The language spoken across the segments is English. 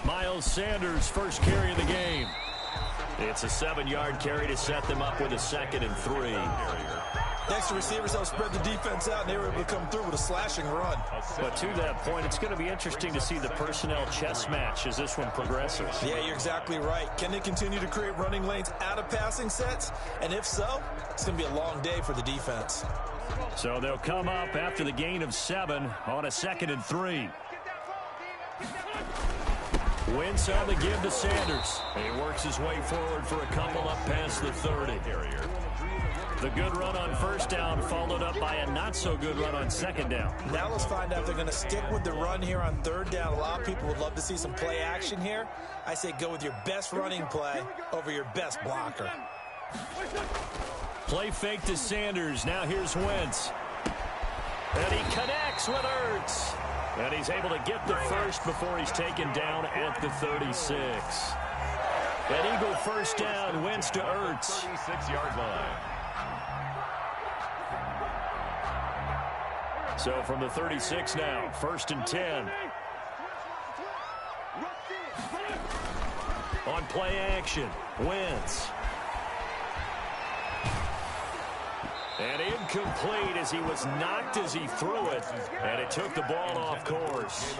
Miles Sanders, first carry of the game. It's a 7-yard carry to set them up with a 2nd and 3. Next to receivers help spread the defense out, and they were able to come through with a slashing run. But to that point, it's going to be interesting to see the personnel chess match as this one progresses. Yeah, you're exactly right. Can they continue to create running lanes out of passing sets? And if so, it's going to be a long day for the defense. So they'll come up after the gain of 7 on a 2nd and 3. Wentz on the give to Sanders. He works his way forward for a couple up past the 30. The good run on first down followed up by a not-so-good run on second down. Now let's find out if they're going to stick with the run here on third down. A lot of people would love to see some play action here. I say go with your best running play over your best blocker. Play fake to Sanders. Now here's Wentz. And he connects with Ertz. And he's able to get the first before he's taken down at the 36. An Eagle first down, Wentz to Ertz. 36-yard line. So from the 36 now, 1st and 10. On play action, Wentz. And incomplete as he was knocked as he threw it. And it took the ball off course.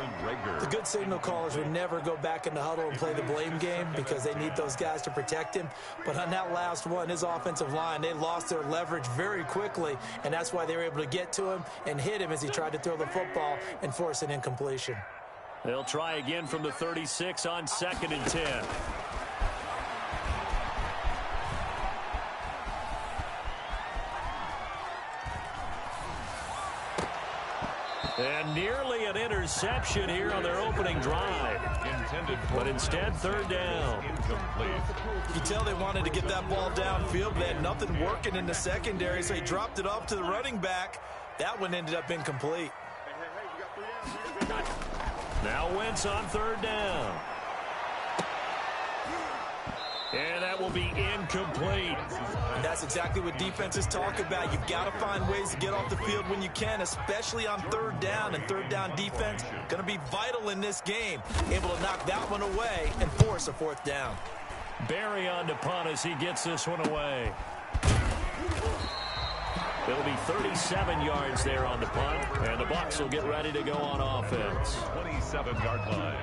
The good signal callers would never go back in the huddle and play the blame game because they need those guys to protect him. But on that last one, his offensive line, they lost their leverage very quickly. And that's why they were able to get to him and hit him as he tried to throw the football and force an incompletion. They'll try again from the 36 on 2nd and 10. And nearly an interception here on their opening drive. But instead, 3rd down. You can tell they wanted to get that ball downfield, but they had nothing working in the secondary, so he dropped it off to the running back. That one ended up incomplete. Now Wentz on 3rd down. And that will be incomplete. And that's exactly what defenses talk about. You've got to find ways to get off the field when you can, especially on 3rd down. And 3rd down defense going to be vital in this game. Able to knock that one away and force a 4th down. Barry on to punt as he gets this one away. It'll be 37 yards there on the punt. And the Bucs will get ready to go on offense. 27-yard line.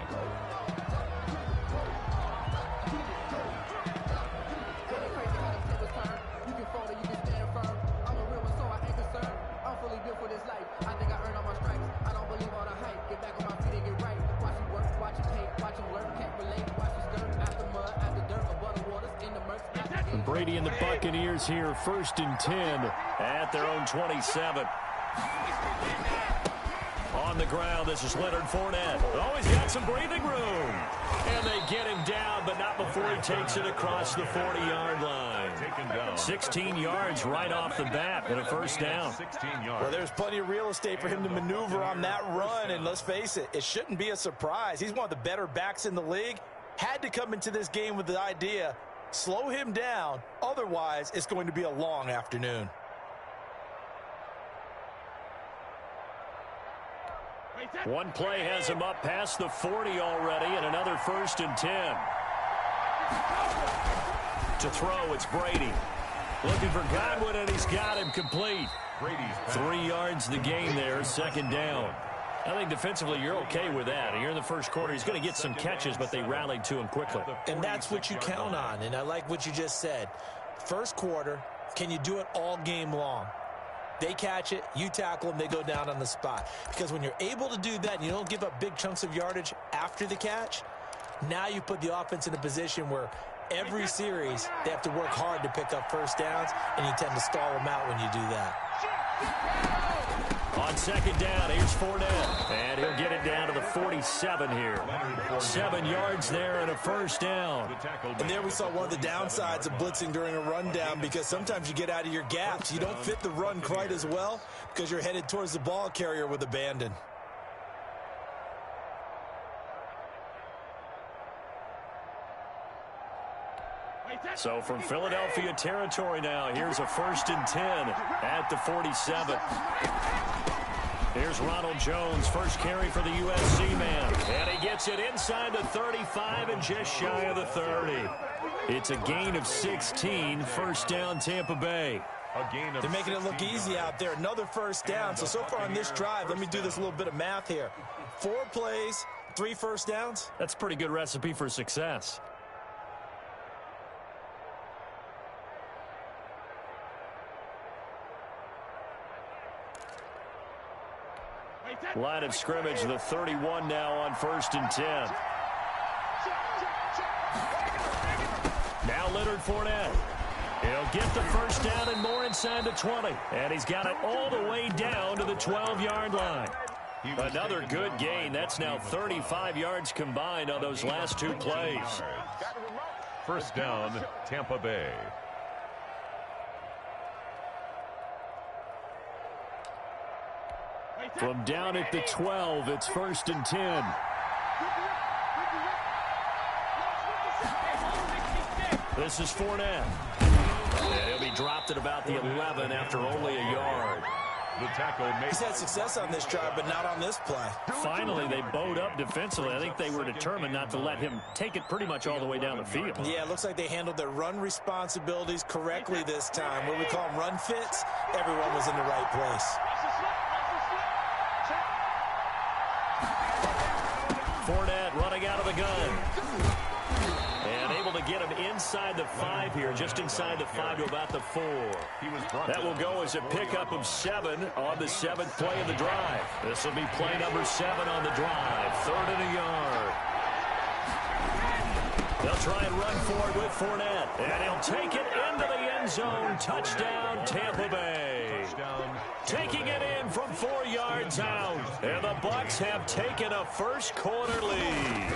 Brady and the Buccaneers here, 1st and 10 at their own 27. On the ground, this is Leonard Fournette. Oh, he's got some breathing room. And they get him down, but not before he takes it across the 40-yard line. 16 yards right off the bat and a 1st down. Well, there's plenty of real estate for him to maneuver on that run, and let's face it, it shouldn't be a surprise. He's one of the better backs in the league. Had to come into this game with the idea, slow him down, otherwise it's going to be a long afternoon. One play has him up past the 40 already, and another 1st and 10. To throw, it's Brady. Looking for Godwin, and he's got him complete. 3 yards the gain there, 2nd down. I think defensively you're okay with that. Here in the first quarter, he's going to get some catches, but they rallied to him quickly. And that's what you count on, and I like what you just said. First quarter, can you do it all game long? They catch it, you tackle them, they go down on the spot. Because when you're able to do that and you don't give up big chunks of yardage after the catch, now you put the offense in a position where every series they have to work hard to pick up 1st downs, and you tend to stall them out when you do that. On 2nd down, here's Fournette. And he'll get it down to the 47 here. 7 yards there and a 1st down. And there we saw one of the downsides of blitzing during a rundown, because sometimes you get out of your gaps. You don't fit the run quite as well because you're headed towards the ball carrier with abandon. So from Philadelphia territory now, here's a 1st and 10 at the 47. Here's Ronald Jones, first carry for the USC man. And he gets it inside the 35 and just shy of the 30. It's a gain of 16, first down Tampa Bay. They're making it look easy out there. Another first down. So far on this drive, let me do this little bit of math here. 4 plays, 3 first downs. That's a pretty good recipe for success. Line of scrimmage, the 31 now on 1st and 10. Now Leonard Fournette. He'll get the first down and more inside the 20. And he's got it all the way down to the 12-yard line. Another good gain. That's now 35 yards combined on those last 2 plays. First down, Tampa Bay. From down at the 12, it's 1st and 10. This is Fournette. And he'll be dropped at about the 11 after only a yard. The tackle made. He's had success on this drive, but not on this play. Finally, they bowed up defensively. I think they were determined not to let him take it pretty much all the way down the field. Yeah, it looks like they handled their run responsibilities correctly this time. What we call them run fits, everyone was in the right place. Fournette running out of the gun. And able to get him inside the 5 here, just inside the 5 to about the 4. That will go as a pickup of 7 on the 7th play of the drive. This will be play number 7 on the drive. 3rd and a yard. They'll try and run for it with Fournette. And he'll take it into the end zone. Touchdown, Tampa Bay. Taking it in from 4 yards out. And the Bucs have taken a first quarter lead.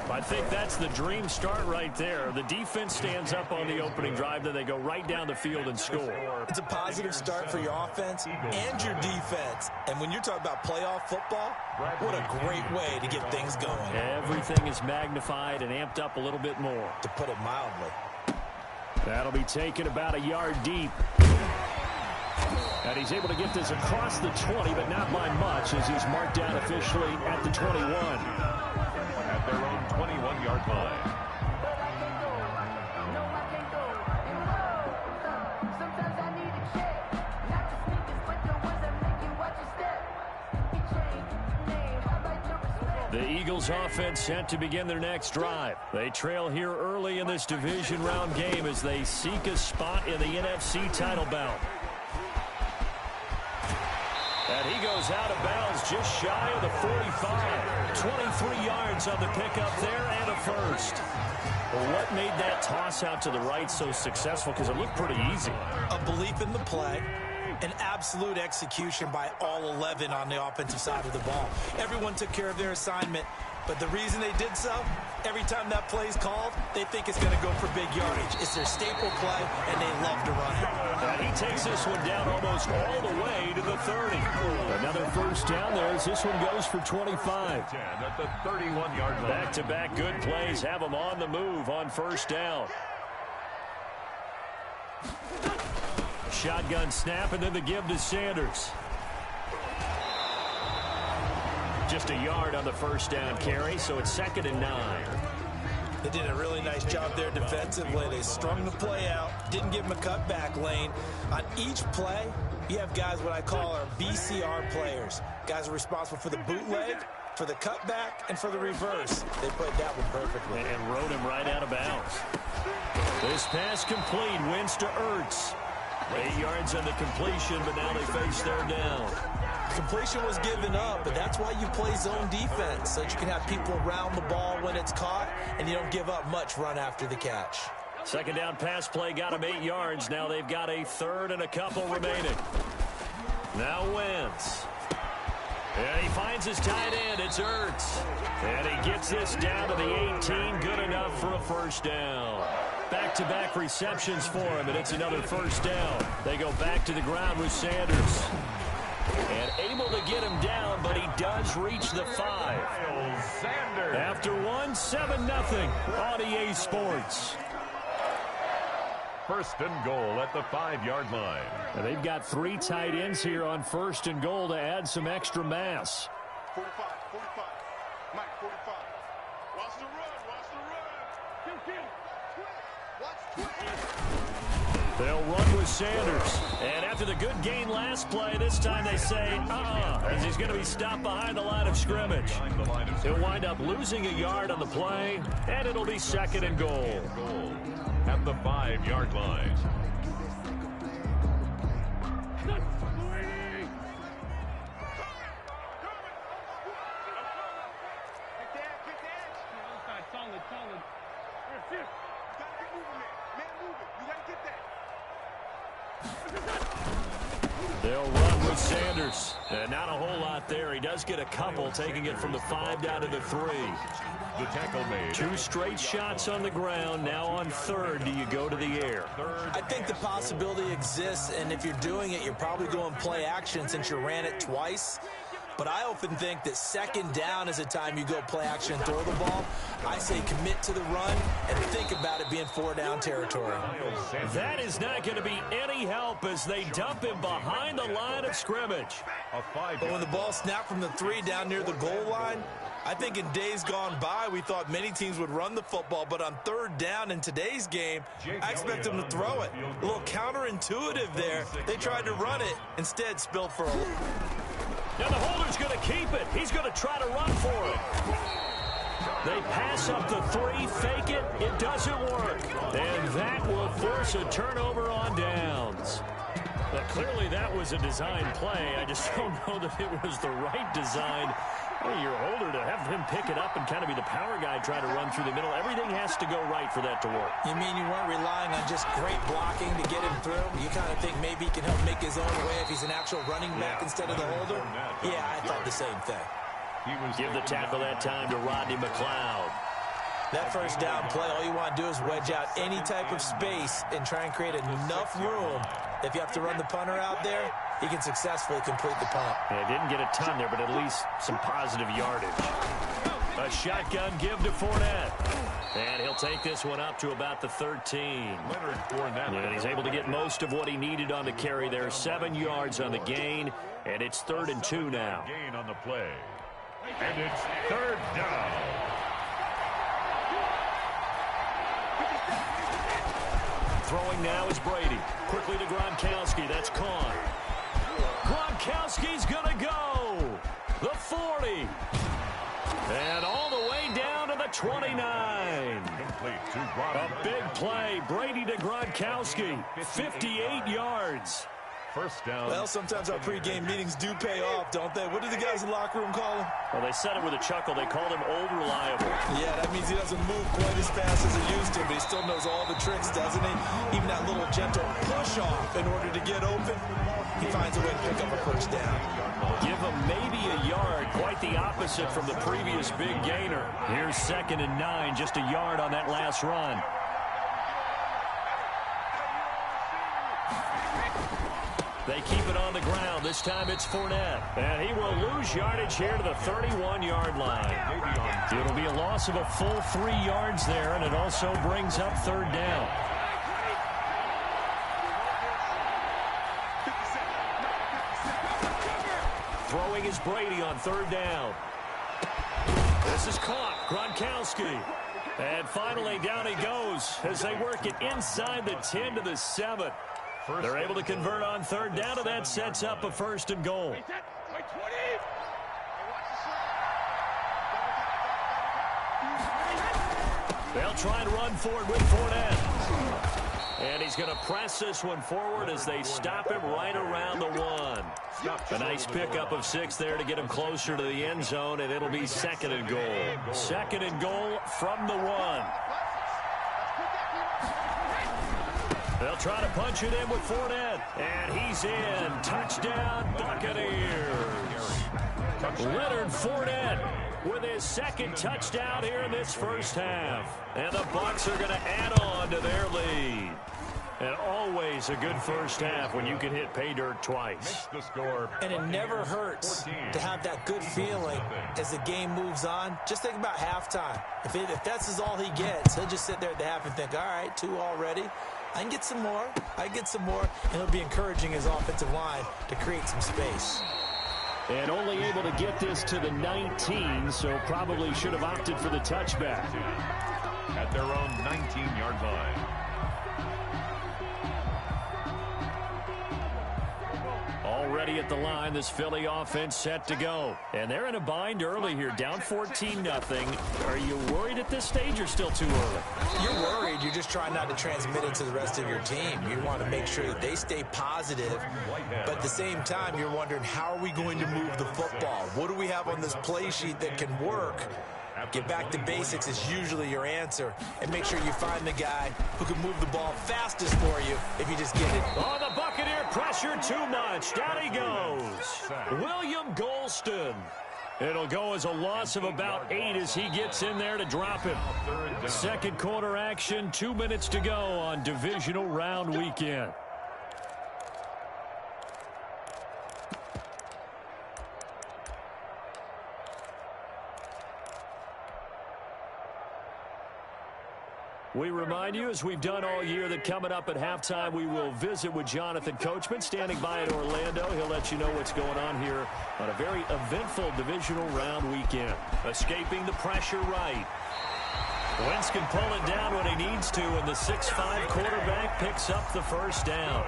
I think that's the dream start right there. The defense stands up on the opening drive, then they go right down the field and score. It's a positive start for your offense and your defense. And when you're talking about playoff football, what a great way to get things going. Everything is magnified and amped up a little bit more. To put it mildly. That'll be taken about a yard deep. And he's able to get this across the 20, but not by much, as he's marked down officially at the 21. At their own 21-yard line. The Eagles offense set to begin their next drive. They trail here early in this division round game as they seek a spot in the NFC title bout. And he goes out of bounds just shy of the 45. 23 yards on the pickup there and a first. Well, what made that toss out to the right so successful? Because it looked pretty easy. A belief in the play. An absolute execution by all 11 on the offensive side of the ball. Everyone took care of their assignment, but the reason they did so, every time that play is called, they think it's going to go for big yardage. It's their staple play, and they love to run it. And he takes this one down almost all the way to the 30. Another first down there as this one goes for 25. 10 at the 31-yard line. Back-to-back good plays have them on the move on first down. Shotgun snap, and then the give to Sanders. Just a yard on the first down carry, so it's 2nd and 9. They did a really nice job there defensively. They strung the play out, didn't give him a cutback lane. On each play, you have guys what I call our BCR players. Guys are responsible for the bootleg, for the cutback, and for the reverse. They played that one perfectly. And rode him right out of bounds. This pass complete, wins to Ertz. 8 yards on the completion, but now they face their down. Completion was given up, but that's why you play zone defense, so that you can have people around the ball when it's caught, and you don't give up much run after the catch. Second down pass play got him 8 yards. Now they've got a third and a couple remaining. Now Wentz. And he finds his tight end. It's Ertz. And he gets this down to the 18. Good enough for a first down. Back-to-back receptions for him, and it's another first down. They go back to the ground with Sanders. And able to get him down, but he does reach the 5. After one, 7-0 on EA Sports. First and goal at the 5-yard line. Now they've got 3 tight ends here on first and goal to add some extra mass. 45, 45. Mike, 45. Watch the run, watch the run. Watch 20. They'll run with Sanders. And after the good gain last play, this time they say, as he's going to be stopped behind the line of scrimmage. He'll wind up losing a yard on the play, and it'll be second and goal. At the 5-yard line. They'll run with Sanders. And not a whole lot there. He does get a couple, taking it from the 5 down to the 3. The tackle made. 2 straight shots on the ground. Now on third, do you go to the air? I think the possibility exists, and if you're doing it, you're probably going play action since you ran it twice. But I often think that second down is a time you go play action and throw the ball. I say commit to the run and think about it being 4-down territory. That is not going to be any help as they dump him behind the line of scrimmage. But when the ball snapped from the 3 down near the goal line, I think in days gone by, we thought many teams would run the football, but on third down in today's game, I expect them to throw it. A little counterintuitive there. They tried to run it, instead spilled for a... Now the holder's going to keep it. He's going to try to run for it. They pass up the 3, fake it. It doesn't work. And that will force a turnover on downs. But clearly that was a design play. I just don't know that it was the right design. Hey, your holder to have him pick it up and kind of be the power guy trying to run through the middle. Everything has to go right for that to work. You mean you weren't relying on just great blocking to get him through? You kind of think maybe he can help make his own way if he's an actual running back instead of the holder? Yeah, I thought the same thing. Give the tackle that time to Rodney McLeod. That first down play, all you want to do is wedge out any type of space and try and create enough room. If you have to run the punter out there, he can successfully complete the punt. Yeah, didn't get a ton there, but at least some positive yardage. A shotgun give to Fournette. And he'll take this one up to about the 13. Leonard Fournette. And he's able to get most of what he needed on the carry there. 7 yards on the gain, and it's 3rd and 2 now. Gain on the play. And it's 3rd down. Throwing now is Brady. Quickly to Gronkowski. That's Kahn. Gronkowski's going to go. The 40. And all the way down to the 29. Complete to A big play. Brady to Gronkowski. 58 yards. First down. Well, sometimes our pregame meetings do pay off, don't they? What do the guys in the locker room call him? Well, they said it with a chuckle. They called him Old Reliable. Yeah, that means he doesn't move quite as fast as he used to, but he still knows all the tricks, doesn't he? Even that little gentle push-off in order to get open, he finds a way to pick up a first down. Give him maybe a yard. Quite the opposite from the previous big gainer. Here's 2nd and 9, just a yard on that last run. They keep it on the ground. This time it's Fournette. And he will lose yardage here to the 31-yard line. It'll be a loss of a full 3 yards there, and it also brings up 3rd down. Throwing is Brady on 3rd down. This is caught. Gronkowski. And finally down he goes as they work it inside the 10 to the 7. They're able to convert on 3rd down, and that sets up a 1st and goal. They'll try and run forward with Fournette. And he's going to press this one forward as they stop him right around the 1. A nice pickup of 6 there to get him closer to the end zone, and it'll be 2nd and goal. 2nd and goal from the 1. They'll try to punch it in with Fournette. And he's in. Touchdown, Buccaneers. Leonard Fournette with his 2nd touchdown here in this first half. And the Bucs are going to add on to their lead. And always a good first half when you can hit pay dirt twice. The score. And it never hurts to have that good feeling as the game moves on. Just think about halftime. If that's all he gets, he'll just sit there at the half and think, all right, 2 already. I can get some more. And it'll be encouraging his offensive line to create some space. And only able to get this to the 19, so probably should have opted for the touchback. At their own 19-yard line. Already at the line, this Philly offense set to go. And they're in a bind early here, down 14-0. Are you worried at this stage or still too early? You're worried. You're just trying not to transmit it to the rest of your team. You want to make sure that they stay positive. But at the same time, you're wondering, how are we going to move the football? What do we have on this play sheet that can work? Get back to basics is usually your answer. And make sure you find the guy who can move the ball fastest for you if you just get it. Oh, the Buccaneer pressure too much. Down he goes. William Golston. It'll go as a loss of about 8 as he gets in there to drop him. Second quarter action, 2 minutes to go on divisional round weekend. We remind you, as we've done all year, that coming up at halftime, we will visit with Jonathan Coachman, standing by in Orlando. He'll let you know what's going on here on a very eventful divisional round weekend. Escaping the pressure right. Wentz can pull it down when he needs to, and the 6'5" quarterback picks up the first down.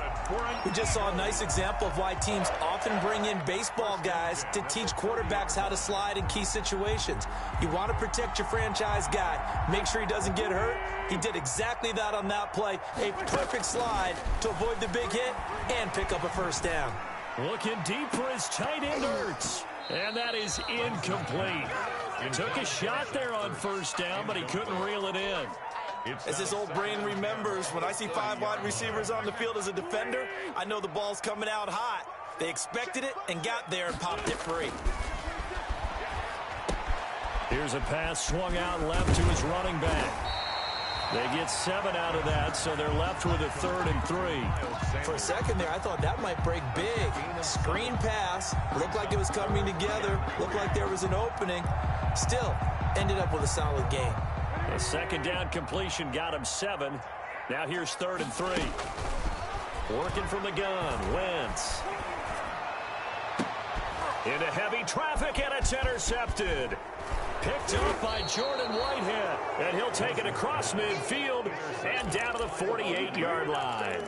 We just saw a nice example of why teams often bring in baseball guys to teach quarterbacks how to slide in key situations. You want to protect your franchise guy. Make sure he doesn't get hurt. He did exactly that on that play. A perfect slide to avoid the big hit and pick up a first down. Looking deep for his tight end, Ertz. And that is incomplete. He took a shot there on first down, but he couldn't reel it in. As his old brain remembers, when I see 5 wide receivers on the field as a defender, I know the ball's coming out hot. They expected it and got there and popped it free. Here's a pass swung out left to his running back. They get 7 out of that, so they're left with a 3rd and 3. For a second there, I thought that might break big. Screen pass. Looked like it was coming together. Looked like there was an opening. Still, ended up with a solid game. A second down completion got him 7. Now here's 3rd and 3. Working from the gun, Wentz. Into heavy traffic, and it's intercepted. Picked up by Jordan Whitehead, and he'll take it across midfield and down to the 48-yard line.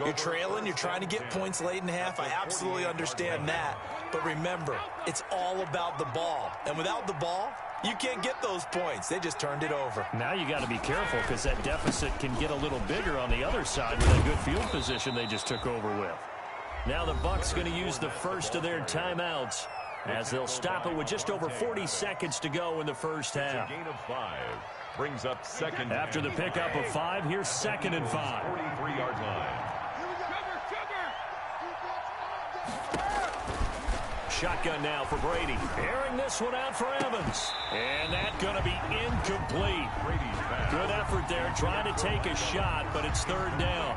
You're trailing, you're trying to get points late in half. I absolutely understand that. But remember, it's all about the ball. And without the ball, you can't get those points. They just turned it over. Now you got to be careful because that deficit can get a little bigger on the other side with a good field position they just took over with. Now the Bucs going to use the first of their timeouts, as they'll stop it with just over 40 seconds to go in the first half. Gain of 5 brings up second. After the pickup of 5, here's 2nd and 5. 43-yard line. Shotgun now for Brady. Airing this one out for Evans. And that's going to be incomplete. Good effort there, trying to take a shot, but it's 3rd down.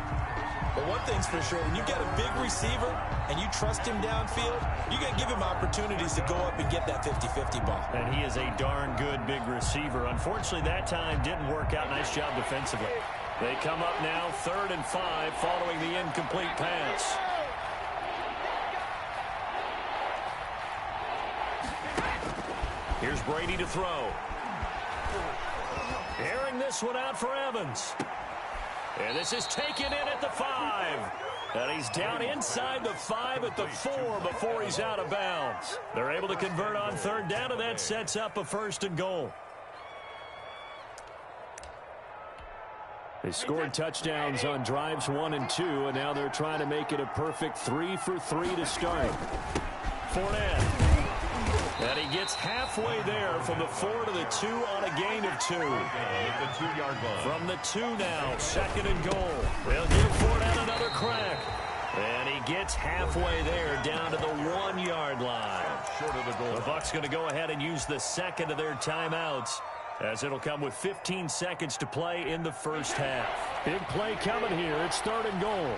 But one thing's for sure, when you get a big receiver and you trust him downfield, you got to give him opportunities to go up and get that 50-50 ball. And he is a darn good big receiver. Unfortunately, that time didn't work out. Nice job defensively. They come up now 3rd and 5 following the incomplete pass. Here's Brady to throw. Airing this one out for Evans. And this is taken in at the 5. And he's down inside the 5 at the 4 before he's out of bounds. They're able to convert on 3rd down, and that sets up a 1st and goal. They scored touchdowns on drives 1 and 2, and now they're trying to make it a perfect 3 for 3 to start. Fournette. And he gets halfway there from the 4 to the 2 on a gain of 2. The 2-yard line. From the 2 now, 2nd and goal. They'll give Fournette another crack. And he gets halfway there down to the 1-yard line. Short of the goal. The Bucs going to go ahead and use the second of their timeouts, as it'll come with 15 seconds to play in the first half. Big play coming here. It's 3rd and goal.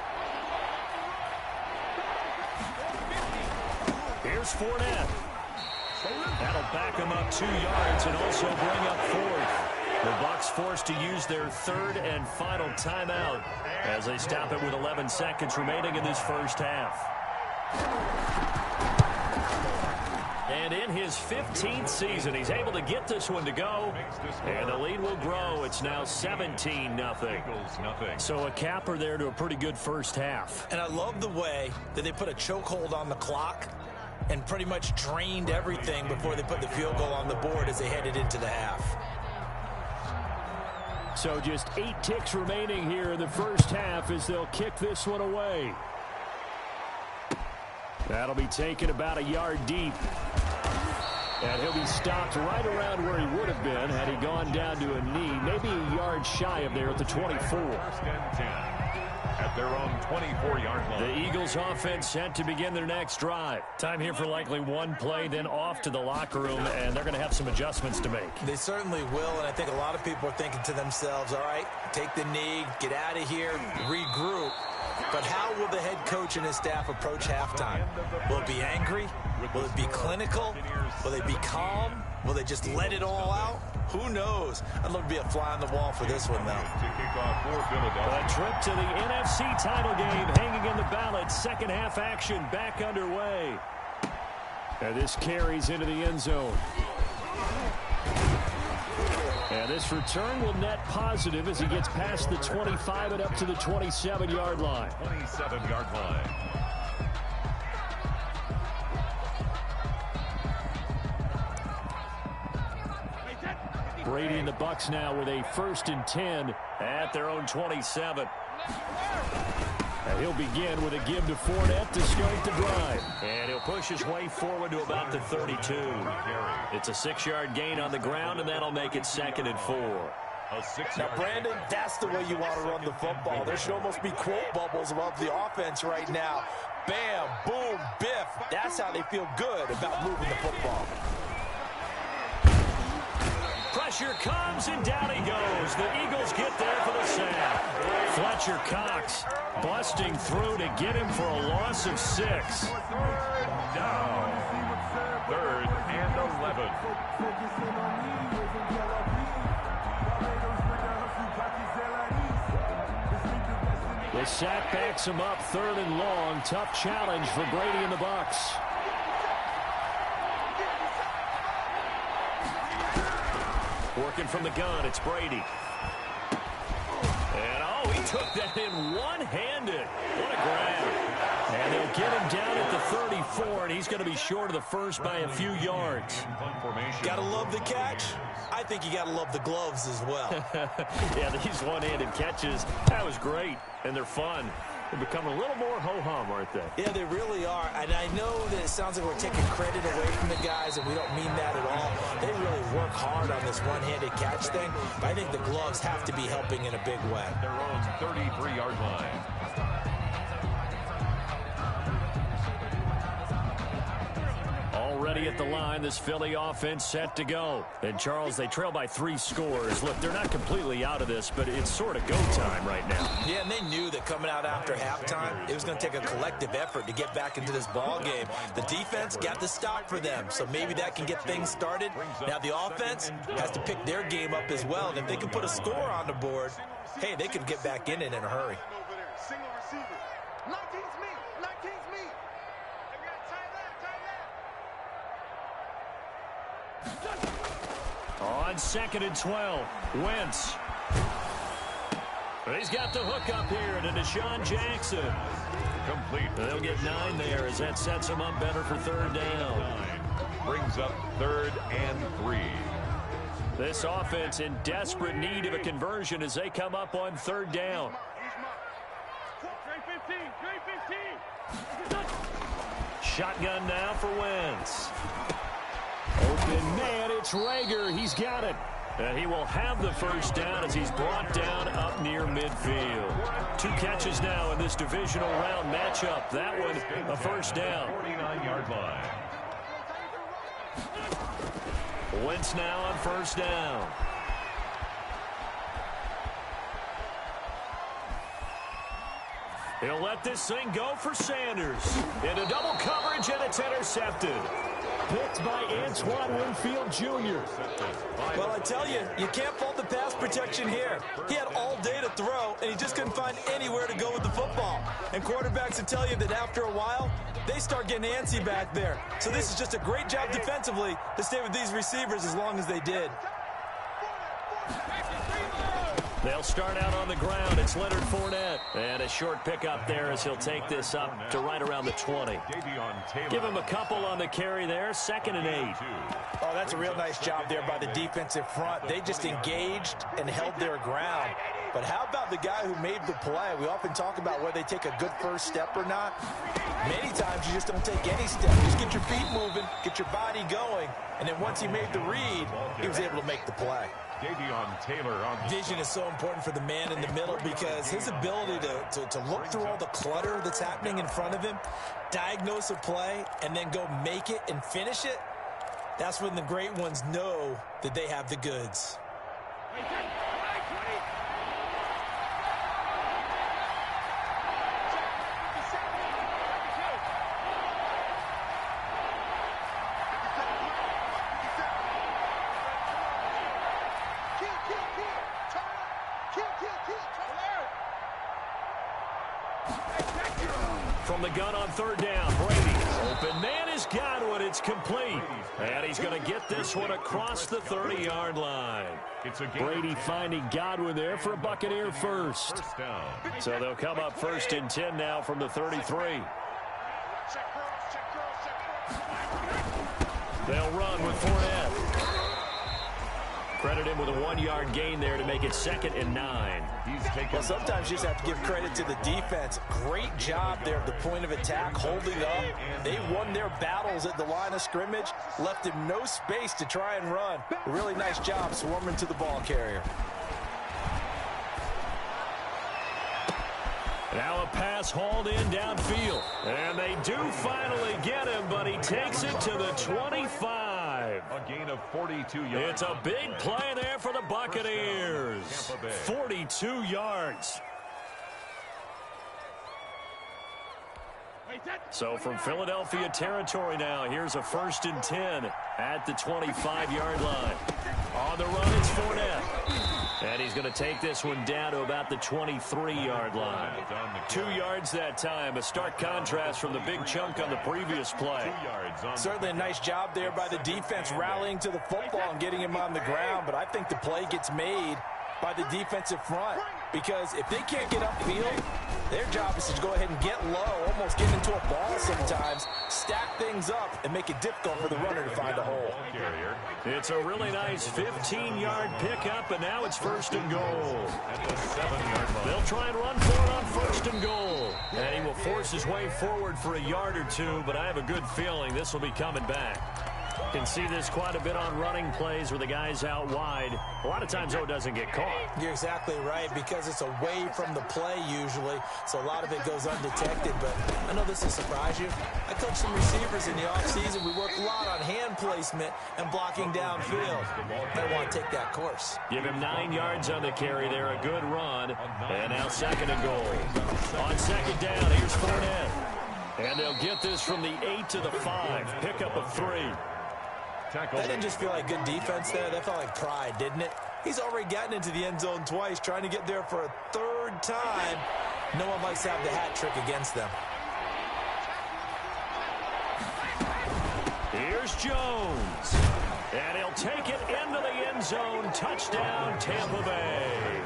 Here's Fournette. That'll back him up 2 yards and also bring up 4th. The Bucs forced to use their third and final timeout as they stop it with 11 seconds remaining in this first half. And in his 15th season, he's able to get this one to go, and the lead will grow. It's now 17-0. So a capper there to a pretty good first half. And I love the way that they put a chokehold on the clock and pretty much drained everything before they put the field goal on the board as they headed into the half. So just 8 ticks remaining here in the first half as they'll kick this one away. That'll be taken about a yard deep. And he'll be stopped right around where he would have been had he gone down to a knee, maybe a yard shy of there at the 24. First and 10 at their own 24-yard line. The Eagles offense set to begin their next drive. Time here for likely one play, then off to the locker room, and they're going to have some adjustments to make. They certainly will, and I think a lot of people are thinking to themselves, all right, take the knee, get out of here, regroup. But how will the head coach and his staff approach halftime? Will it be angry? Will it be clinical? Will they be calm? Will they just let it all out? Who knows? I'd love to be a fly on the wall for this one, though. To kick off for Philadelphia. A trip to the NFC title game hanging in the balance. Second half action back underway. And this carries into the end zone. And this return will net positive as he gets past the 25 and up to the 27-yard line. 27-yard line. Brady and the Bucs now with a 1st and 10 at their own 27. And he'll begin with a give to Fournette to start the drive. And he'll push his way forward to about the 32. It's a 6-yard gain on the ground, and that'll make it 2nd and 4. Now, Brandon, that's the way you want to run the football. There should almost be quote bubbles above the offense right now. Bam, boom, biff. That's how they feel good about moving the football. Pressure comes, and down he goes. The Eagles get there for the sack. Fletcher Cox busting through to get him for a loss of 6. Down. 3rd and 11. The sack backs him up 3rd and long. Tough challenge for Brady and the Bucs. Working from the gun, it's Brady. And, oh, he took that in one-handed. What a grab. And they'll get him down at the 34, and he's going to be short of the first by a few yards. Gotta love the catch. I think you gotta love the gloves as well. Yeah, these one-handed catches, that was great, and they're fun. They've become a little more ho-hum, aren't they? Yeah, they really are. And I know that it sounds like we're taking credit away from the guys, and we don't mean that at all. They really work hard on this one-handed catch thing, but I think the gloves have to be helping in a big way. Their own 33-yard line. Already at the line, this Philly offense set to go. And, Charles, they trail by 3 scores. Look, they're not completely out of this, but it's sort of go time right now. Yeah, and they knew that coming out after halftime, it was going to take a collective effort to get back into this ball game. The defense got the stop for them, so maybe that can get things started. Now the offense has to pick their game up as well, and if they can put a score on the board, hey, they could get back in it in a hurry. Single receiver. 19's me. 19's me. On 2nd and 12, Wentz. He's got the hook up here to Deshaun Jackson. Complete. They'll get 9 there as that sets him up better for 3rd down. 9 brings up 3rd and 3. This offense in desperate need of a conversion as they come up on 3rd down. Shotgun now for Wentz. Open man, it's Rager. He's got it. And he will have the first down as he's brought down up near midfield. 2 catches now in this divisional round matchup. That one, a first down. 49-yard line. Wentz now on 1st down. He'll let this thing go for Sanders. Into double coverage, and it's intercepted. Picked by Antoine Winfield Jr. Well, I tell you, you can't fault the pass protection here. He had all day to throw, and he just couldn't find anywhere to go with the football. And quarterbacks will tell you that after a while, they start getting antsy back there. So this is just a great job defensively to stay with these receivers as long as they did. They'll start out on the ground. It's Leonard Fournette. And a short pickup there as he'll take this up to right around the 20. Give him a couple on the carry there. 2nd and 8. Oh, that's a real nice job there by the defensive front. They just engaged and held their ground. But how about the guy who made the play? We often talk about whether they take a good first step or not. Many times you just don't take any step. Just get your feet moving, get your body going, and then once he made the read, he was able to make the play. Davion Taylor on Vision is so important for the man in the middle because his ability to look through all the clutter that's happening in front of him, diagnose a play, and then go make it and finish it, that's when the great ones know that they have the goods. From the gun on 3rd down, Brady. Open man is Godwin. It's complete. And he's going to get this one across the 30-yard line. Brady finding Godwin there for a Buccaneer first. So they'll come up 1st and 10 now from the 33. They'll run with Fournette. Credit him with a 1-yard gain there to make it 2nd and 9. Well, sometimes you just have to give credit to the defense. Great job there at the point of attack, holding up. They won their battles at the line of scrimmage, left him no space to try and run. A really nice job swarming to the ball carrier. Now a pass hauled in downfield. And they do finally get him, but he takes it to the 25. A gain of 42 yards. It's a big play there for the Buccaneers. 42 yards. So from Philadelphia territory now, here's a 1st and 10 at the 25-yard line. On the run, it's Fournette. And he's going to take this one down to about the 23-yard line. 2 yards that time. A stark contrast from the big chunk on the previous play. Certainly a nice job there by the defense rallying to the football and getting him on the ground. But I think the play gets made by the defensive front. Because if they can't get upfield, their job is to go ahead and get low, almost get into a ball sometimes, stack things up, and make it difficult for the runner to find a hole. It's a really nice 15-yard pickup, and now it's 1st and goal. At the 7-yard line. They'll try and run for it on 1st and goal. And he will force his way forward for a yard or two, but I have a good feeling this will be coming back. Can see this quite a bit on running plays where the guy's out wide. A lot of times, though, it doesn't get caught. You're exactly right, because it's away from the play usually, so a lot of it goes undetected. But I know this will surprise you. I coach some receivers in the offseason. We work a lot on hand placement and blocking downfield. They want to take that course. Give him 9 yards on the carry there, a good run. And now 2nd and goal. On 2nd down, here's Fournette. And they'll get this from the 8 to the 5. Pickup of 3. That didn't just feel like good defense there. That felt like pride, didn't it? He's already gotten into the end zone twice, trying to get there for a 3rd time. No one likes to have the hat trick against them. Here's Jones. And he'll take it into the end zone. Touchdown, Tampa Bay.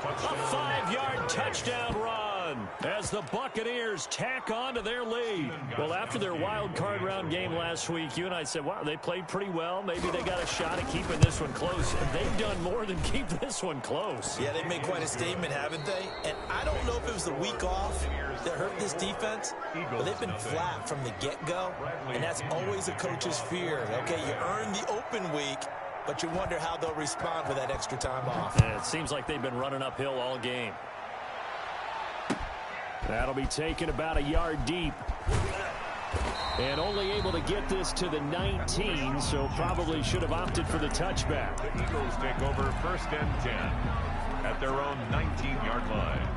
A 5-yard touchdown run as the Buccaneers tack on to their lead. Well, after their wild card round game last week, you and I said, wow, they played pretty well. Maybe they got a shot at keeping this one close. And they've done more than keep this one close. Yeah, they've made quite a statement, haven't they? And I don't know if it was the week off that hurt this defense, but they've been flat from the get-go, and that's always a coach's fear. Okay, you earn the open week, but you wonder how they'll respond with that extra time off. And it seems like they've been running uphill all game. That'll be taken about a yard deep. And only able to get this to the 19, so probably should have opted for the touchback. The Eagles take over 1st and 10 at their own 19-yard line.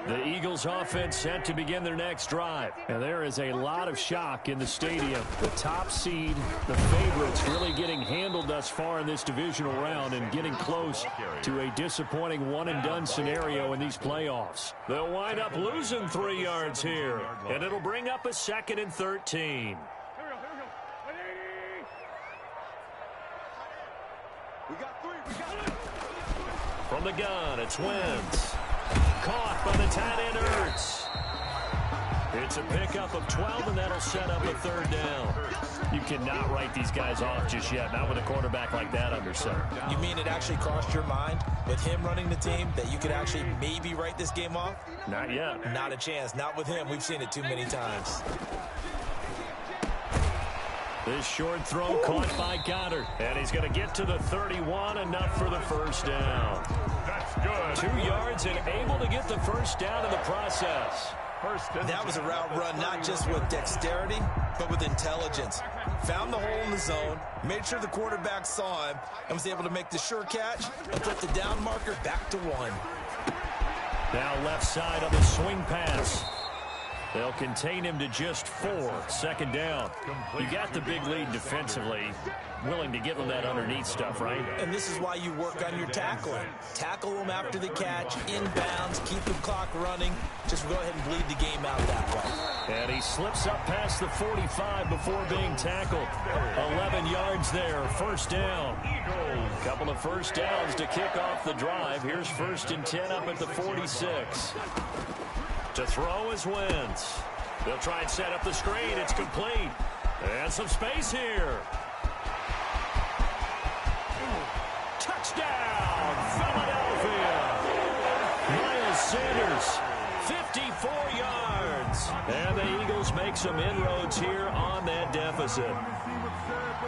The Eagles offense set to begin their next drive. And there is a lot of shock in the stadium. The top seed, the favorites, really getting handled thus far in this divisional round and getting close to a disappointing one-and-done scenario in these playoffs. They'll wind up losing 3 yards here, and it'll bring up a 2nd and 13. From the gun, it's Wentz. Caught by the tight end, Ertz. It's a pickup of 12, and that'll set up a 3rd down. You cannot write these guys off just yet, not with a quarterback like that under center. You mean it actually crossed your mind with him running the team that you could actually maybe write this game off? Not yet. Not a chance. Not with him. We've seen it too many times. This short throw caught by Goddard. And he's going to get to the 31, enough for the 1st down. That's good. 2 yards and able to get the 1st down in the process. That was a route run not just with dexterity, but with intelligence. Found the hole in the zone, made sure the quarterback saw him, and was able to make the sure catch and put the down marker back to 1. Now left side on the swing pass. They'll contain him to just 4. 2nd down. You got the big lead defensively. Willing to give them that underneath stuff, right? And this is why you work on your tackling. Tackle them after the catch, inbounds, keep the clock running. Just go ahead and bleed the game out that way. And he slips up past the 45 before being tackled. 11 yards there, 1st down. Couple of 1st downs to kick off the drive. Here's 1st and 10 up at the 46. To throw is Wentz. They'll try and set up the screen. It's complete. And some space here. Touchdown, Philadelphia. Miles Sanders, 54 yards. And the Eagles make some inroads here on that deficit.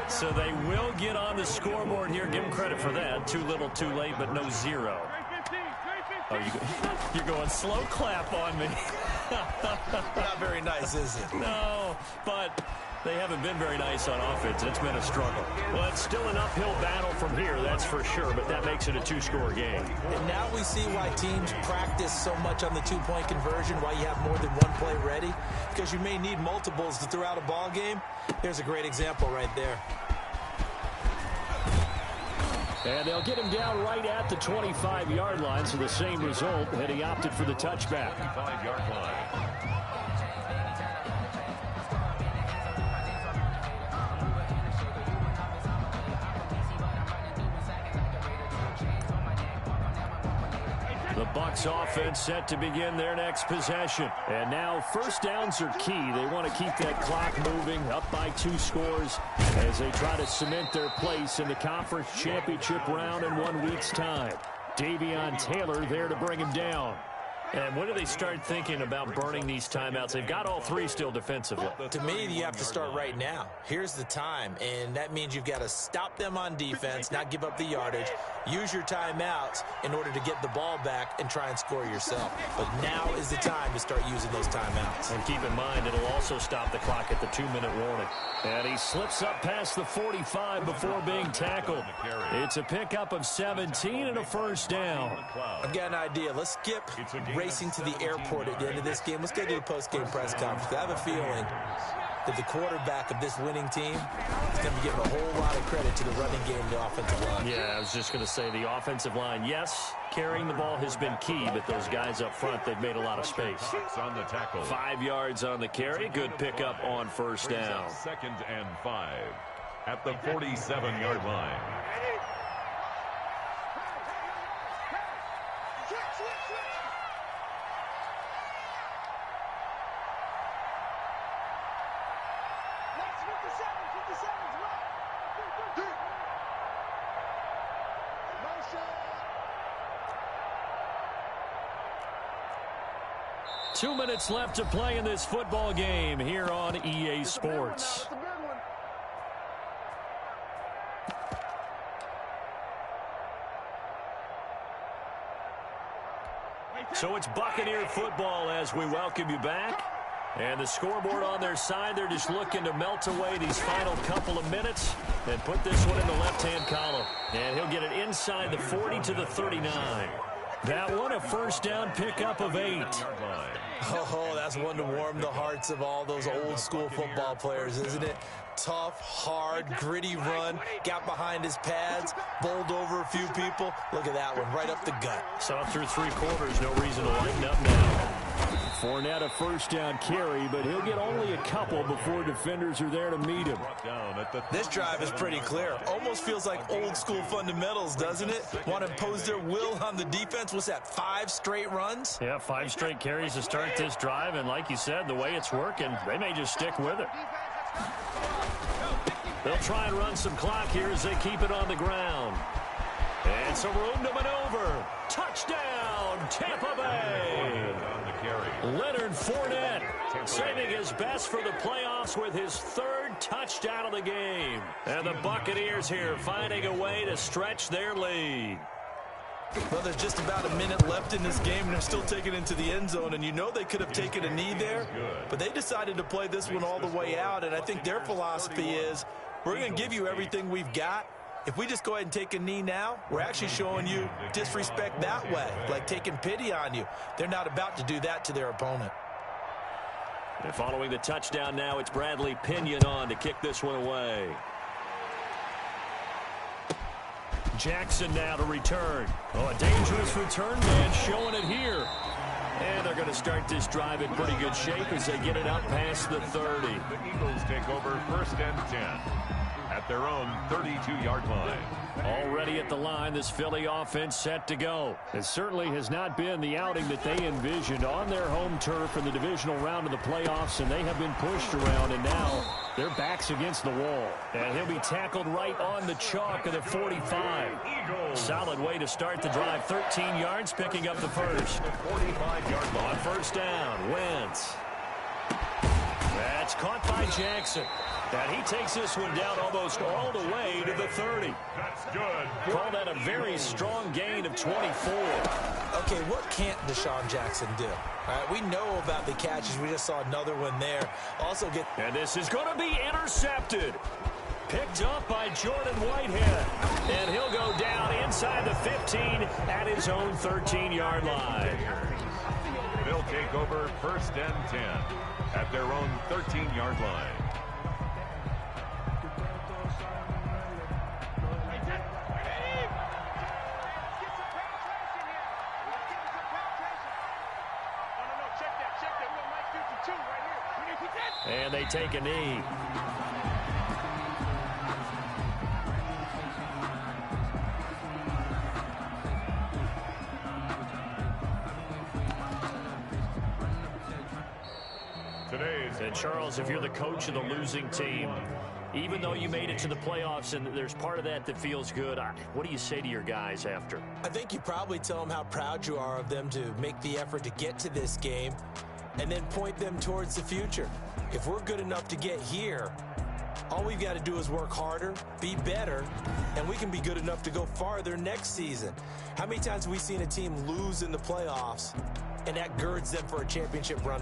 So they will get on the scoreboard here. Give them credit for that. Too little, too late, but no 0. Oh, you're going slow clap on me. Not very nice, is it? No, but they haven't been very nice on offense. It's been a struggle. Well, it's still an uphill battle from here, that's for sure, but that makes it a 2-score game. And now we see why teams practice so much on the 2-point conversion, why you have more than one play ready, because you may need multiples to throw out a ball game. Here's a great example right there. And they'll get him down right at the 25-yard line, so the same result, and he opted for the touchback. 25-yard line. The Bucs offense set to begin their next possession. And now 1st downs are key. They want to keep that clock moving, up by 2 scores as they try to cement their place in the conference championship round in 1 week's time. Davion Taylor there to bring him down. And when do they start thinking about burning these timeouts? They've got all 3 still defensively. To me, you have to start right now. Here's the time, and that means you've got to stop them on defense, not give up the yardage, use your timeouts in order to get the ball back and try and score yourself. But now is the time to start using those timeouts. And keep in mind, it'll also stop the clock at the 2-minute warning. And he slips up past the 45 before being tackled. It's a pickup of 17 and a 1st down. I've got an idea. Let's skip racing to the airport at the end of this game. Let's go to the post-game press conference. I have a feeling that the quarterback of this winning team is going to be giving a whole lot of credit to the running game and the offensive line. Yeah, I was just going to say the offensive line, yes, carrying the ball has been key, but those guys up front, they've made a lot of space. On the tackle. 5 yards on the carry. Good pickup on 1st down. 2nd and 5 at the 47-yard line. Two minutes left to play in this football game here on EA Sports. So it's Buccaneer football as we welcome you back. And the scoreboard on their side, they're just looking to melt away these final couple of minutes and put this one in the left-hand column. And he'll get it inside the 40 to the 39. That one a first down pickup of 8. Oh, that's one to warm the hearts of all those old school football players, isn't it? Tough, hard, gritty run, got behind his pads, bowled over a few people. Look at that one, right up the gut. So through 3 quarters, no reason to lighten up now. Fournette a first down carry, but he'll get only a couple before defenders are there to meet him. This drive is pretty clear. Almost feels like old school fundamentals, doesn't it? Want to impose their will on the defense. What's that, 5 straight runs? Yeah, 5 straight carries to start this drive, and like you said, the way it's working, they may just stick with it. They'll try and run some clock here as they keep it on the ground. And some room to maneuver. Touchdown, Tampa Bay. Leonard Fournette saving his best for the playoffs with his 3rd touchdown of the game. And the Buccaneers here finding a way to stretch their lead. Well, there's just about a minute left in this game, and they're still taking it into the end zone. And you know they could have taken a knee there, but they decided to play this one all the way out. And I think their philosophy is, we're going to give you everything we've got. If we just go ahead and take a knee now, we're actually showing you disrespect that way, like taking pity on you. They're not about to do that to their opponent. And following the touchdown now, it's Bradley Pinion on to kick this one away. Jackson now to return. Oh, a dangerous return man showing it here. And they're going to start this drive in pretty good shape as they get it up past the 30. The Eagles take over 1st and 10 at their own 32-yard line. Already at the line, this Philly offense set to go. It certainly has not been the outing that they envisioned on their home turf in the divisional round of the playoffs, and they have been pushed around, and now their back's against the wall. And he'll be tackled right on the chalk of the 45. Solid way to start the drive. 13 yards, picking up the first. 45-yard line. On first down, Wentz. That's caught by Jackson. And he takes this one down almost all the way to the 30. That's good. Call that a very strong gain of 24. Okay, what can't Deshaun Jackson do? All right, we know about the catches. We just saw another one there. Also get... And this is going to be intercepted. Picked up by Jordan Whitehead. And he'll go down inside the 15 at his own 13-yard line. They'll take over 1st and 10 at their own 13-yard line. And they take a knee. And Charles, if you're the coach of the losing team, even though you made it to the playoffs and there's part of that that feels good, what do you say to your guys after? I think you probably tell them how proud you are of them to make the effort to get to this game and then point them towards the future. If we're good enough to get here, all we've got to do is work harder, be better, and we can be good enough to go farther next season. How many times have we seen a team lose in the playoffs, and that girds them for a championship run?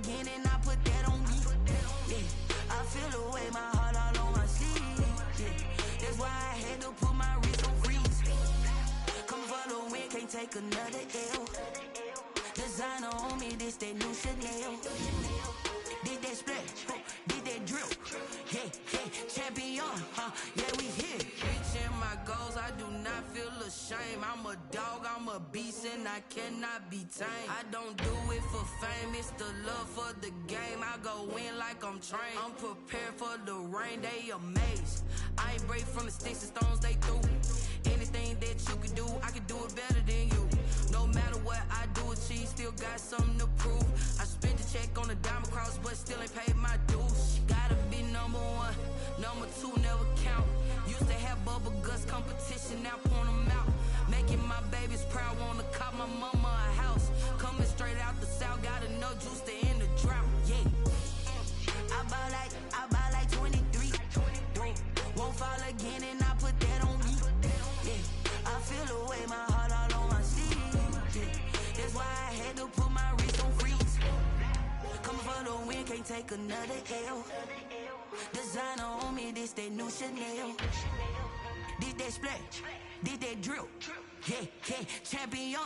Again feel away my heart all on my sleeve. Yeah. That's why I had to put my wrist on freeze. Coming for the win, can't take another L. Designer on me, this that new Chanel. Did that splash, did that drill. Yeah, yeah, champion, yeah, we here. Reaching my goals, I do not feel ashamed. I'm a dog, I'm a beast, and I cannot be tamed. I don't do it for fame, it's the love for the game. I go in like I'm trained. I'm prepared for the rain, they amazed. I ain't break from the sticks and stones they threw. Anything that you can do, I can do it better than you. No matter what I do, achieve, still got something to prove. I spent the check on the diamond cross, but still ain't paid my dues. Gotta be number one, number two never count. Used to have bubble guts competition, now point them out. Making my babies proud, wanna cop my mama a house. Coming straight out the south, got enough juice to end the drought. Yeah, I buy like 23. Won't fall again, and I put that on me. Yeah, I feel away my heart all on my sleeve. Yeah, that's why I had to put my wrist on freeze. Coming for the win, can't take another L. Designer on me, this that new Chanel. Did that splash, did that drill. Yeah, yeah, champion,